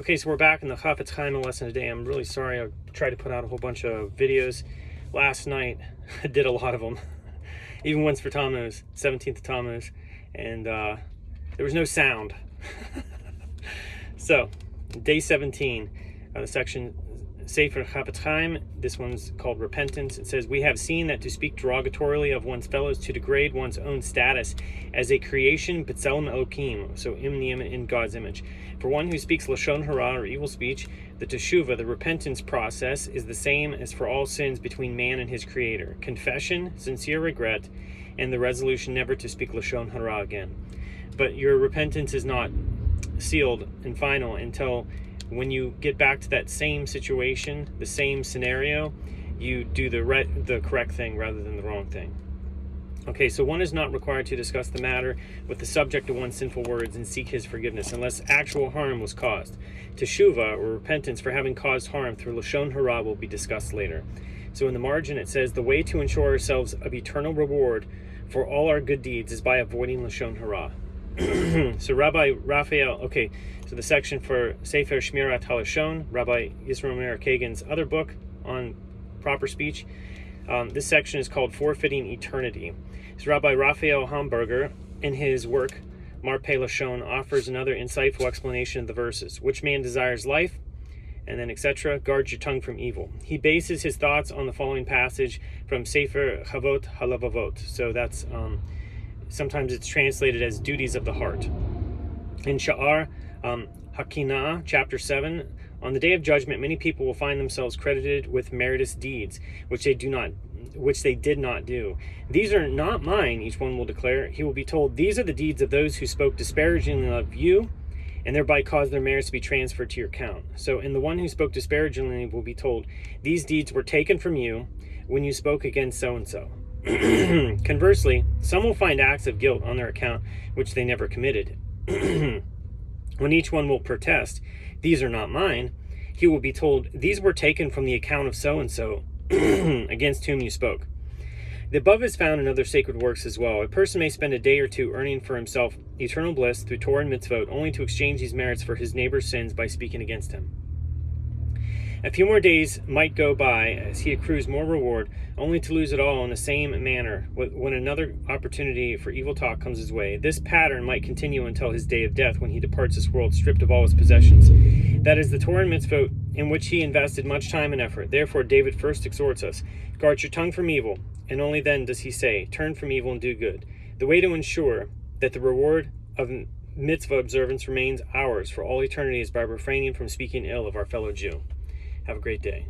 Okay, so we're back in the Chofetz Chaim lesson today. I'm really sorry. I tried to put out a whole bunch of videos last night. I did a lot of them, even ones for Tammuz, 17th of Tammuz, and there was no sound. So, day 17, the section Sefer Chofetz Chaim, this one's called Repentance. It says, "We have seen that to speak derogatorily of one's fellows to degrade one's own status as a creation b'tselem Elokim, so imnium in God's image. For one who speaks lashon hara or evil speech, the teshuvah, the repentance process, is the same as for all sins between man and his creator. Confession, sincere regret, and the resolution never to speak lashon hara again. But your repentance is not sealed and final until when you get back to that same situation, the same scenario, you do the correct thing rather than the wrong thing." Okay, so one is not required to discuss the matter with the subject of one's sinful words and seek his forgiveness unless actual harm was caused. Teshuvah, or repentance for having caused harm through lashon hara, will be discussed later. So in the margin it says, "The way to ensure ourselves of eternal reward for all our good deeds is by avoiding lashon hara." So Rabbi Raphael, okay, so the section for Sefer Shmirat HaLashon, Rabbi Yisrael Meir Kagan's other book on proper speech. This section is called Forfeiting Eternity. So Rabbi Raphael Hamburger, in his work Marpei Lashon, offers another insightful explanation of the verses. Which man desires life? And then etc. Guard your tongue from evil. He bases his thoughts on the following passage from Sefer Chavot HaLevavot. So that's sometimes it's translated as duties of the heart. In Sha'ar Hakinah, chapter 7, "On the day of judgment, many people will find themselves credited with meritorious deeds, which they did not do. These are not mine," each one will declare. He will be told, "These are the deeds of those who spoke disparagingly of you, and thereby caused their merits to be transferred to your account." So, and the one who spoke disparagingly will be told, "These deeds were taken from you when you spoke against so-and-so." Conversely, some will find acts of guilt on their account which they never committed. When each one will protest, "These are not mine," he will be told, "These were taken from the account of so-and-so against whom you spoke." The above is found in other sacred works as well. A person may spend a day or two earning for himself eternal bliss through Torah and mitzvot, only to exchange these merits for his neighbor's sins by speaking against him. A few more days might go by as he accrues more reward, only to lose it all in the same manner when another opportunity for evil talk comes his way. This pattern might continue until his day of death, when he departs this world stripped of all his possessions. That is the Torah and mitzvot in which he invested much time and effort. Therefore, David first exhorts us, "Guard your tongue from evil," and only then does he say, "Turn from evil and do good." The way to ensure that the reward of mitzvah observance remains ours for all eternity is by refraining from speaking ill of our fellow Jew. Have a great day.